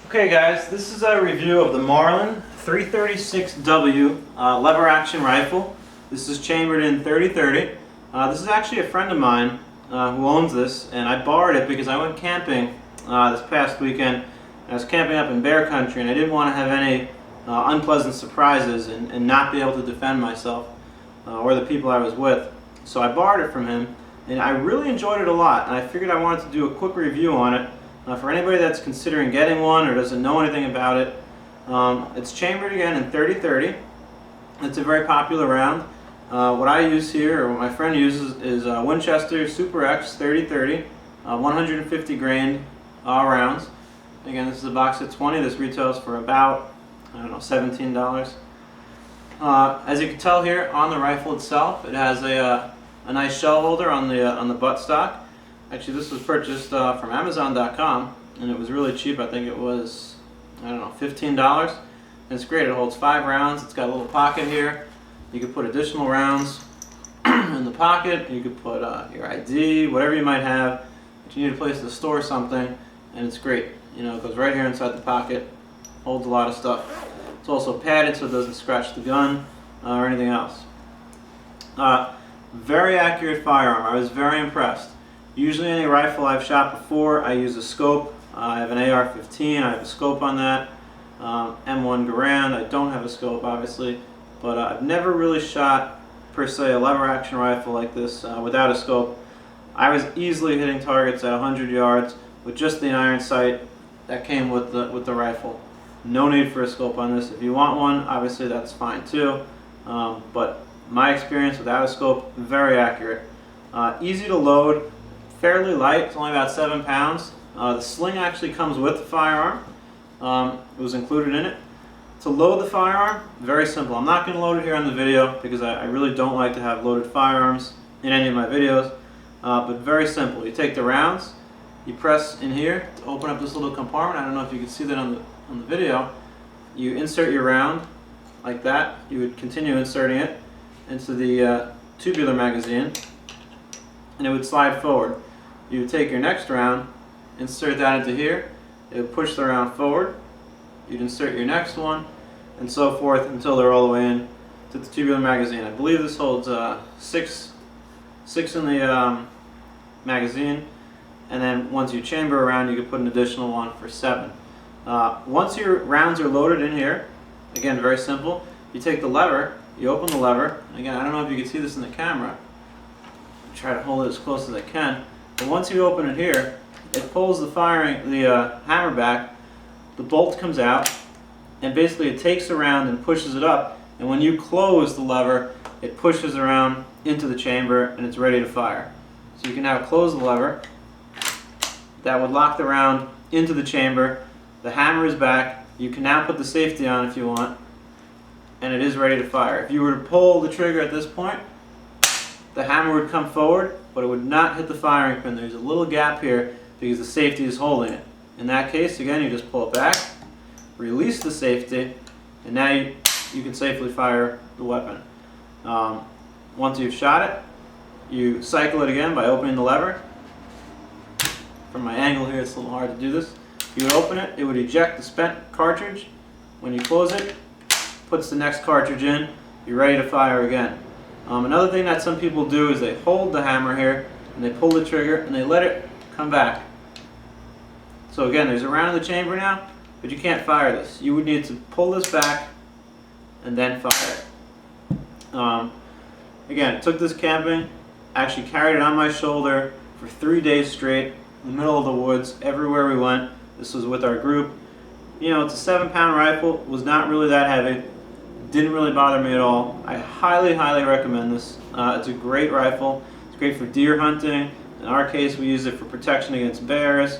Okay guys, this is a review of the Marlin 336w lever action rifle. This is chambered in 30-30. This is actually a friend of mine who owns this, and I borrowed it because I went camping this past weekend. I was camping up in bear country and I didn't want to have any unpleasant surprises and not be able to defend myself or the people I was with. So I borrowed it from him and I really enjoyed it a lot, and I figured I wanted to do a quick review on it. For anybody that's considering getting one or doesn't know anything about it, it's chambered again in 30-30. It's a very popular round. What I use here, or what my friend uses, is Winchester Super X 30-30, 150 grain rounds. Again, this is a box of 20. This retails for about, I don't know, $17. As you can tell here on the rifle itself, it has a nice shell holder on the buttstock. Actually, this was purchased from Amazon.com, and it was really cheap. I think it was, I don't know, $15. And it's great. It holds 5 rounds. It's got a little pocket here. You could put additional rounds in the pocket. You could put your ID, whatever you might have. But you need a place to store something, and it's great. You know, it goes right here inside the pocket. Holds a lot of stuff. It's also padded so it doesn't scratch the gun or anything else. Very accurate firearm. I was very impressed. Usually any rifle I've shot before, I use a scope. I have an AR-15, I have a scope on that. M1 Garand, I don't have a scope obviously, but I've never really shot per se a lever action rifle like this without a scope. I was easily hitting targets at 100 yards with just the iron sight that came with the rifle. No need for a scope on this. If you want one, obviously that's fine too, but my experience without a scope, very accurate. Easy to load. Fairly light, it's only about 7 pounds. The sling actually comes with the firearm. It was included in it. To load the firearm, very simple. I'm not going to load it here on the video because I really don't like to have loaded firearms in any of my videos. But very simple. You take the rounds, you press in here to open up this little compartment. I don't know if you can see that on the video. You insert your round like that. You would continue inserting it into the tubular magazine, and it would slide forward. You would take your next round, insert that into here, it would push the round forward, you'd insert your next one, and so forth until they're all the way in to the tubular magazine. I believe this holds six in the magazine, and then once you chamber a round, you could put an additional one for 7. Once your rounds are loaded in here, again, very simple, you take the lever, you open the lever. Again, I don't know if you can see this in the camera. Try to hold it as close as I can. But once you open it here, it pulls the hammer back, the bolt comes out, and basically it takes the round and pushes it up, and when you close the lever, it pushes around into the chamber and it's ready to fire. So you can now close the lever. That would lock the round into the chamber. The hammer is back. You can now put the safety on if you want, and it is ready to fire. If you were to pull the trigger at this point, the hammer would come forward, but it would not hit the firing pin. There's a little gap here because the safety is holding it. In that case, again, you just pull it back, release the safety, and now you can safely fire the weapon. Once you've shot it, you cycle it again by opening the lever. From my angle here, it's a little hard to do this. You would open it, it would eject the spent cartridge. When you close it, puts the next cartridge in, you're ready to fire again. Another thing that some people do is they hold the hammer here and they pull the trigger and they let it come back. So again, there's a round in the chamber now, but you can't fire this. You would need to pull this back and then fire it. Again, took this camping, actually carried it on my shoulder for 3 days straight in the middle of the woods, everywhere we went. This was with our group. You know, it's a 7-pound rifle, was not really that heavy. Didn't really bother me at all. I highly, highly recommend this. It's a great rifle. It's great for deer hunting. In our case, we use it for protection against bears.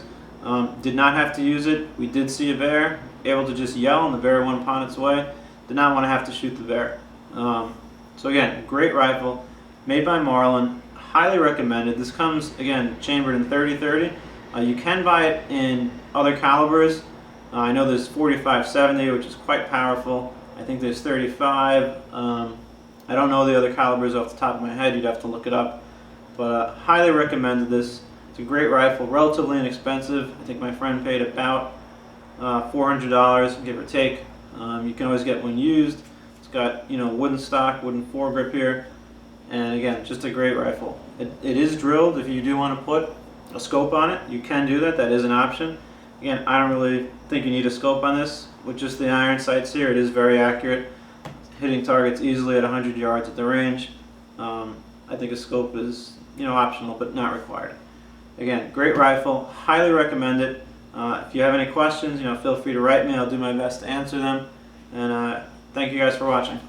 Did not have to use it. We did see a bear, able to just yell, and the bear went upon its way. Did not want to have to shoot the bear. So again, great rifle, made by Marlin. Highly recommended. This comes, again, chambered in 30-30. You can buy it in other calibers. I know there's 45-70, which is quite powerful. I think there's 35. I don't know the other calibers off the top of my head. You'd have to look it up. But highly recommended this. It's a great rifle, relatively inexpensive. I think my friend paid about $400, give or take. You can always get one used. It's got, wooden stock, wooden foregrip here, and again, just a great rifle. It is drilled. If you do want to put a scope on it, you can do that. That is an option. Again, I don't really think you need a scope on this. With just the iron sights here, it is very accurate, hitting targets easily at 100 yards at the range. I think a scope is, optional but not required. Again, great rifle, highly recommend it. If you have any questions, feel free to write me. I'll do my best to answer them. And thank you guys for watching.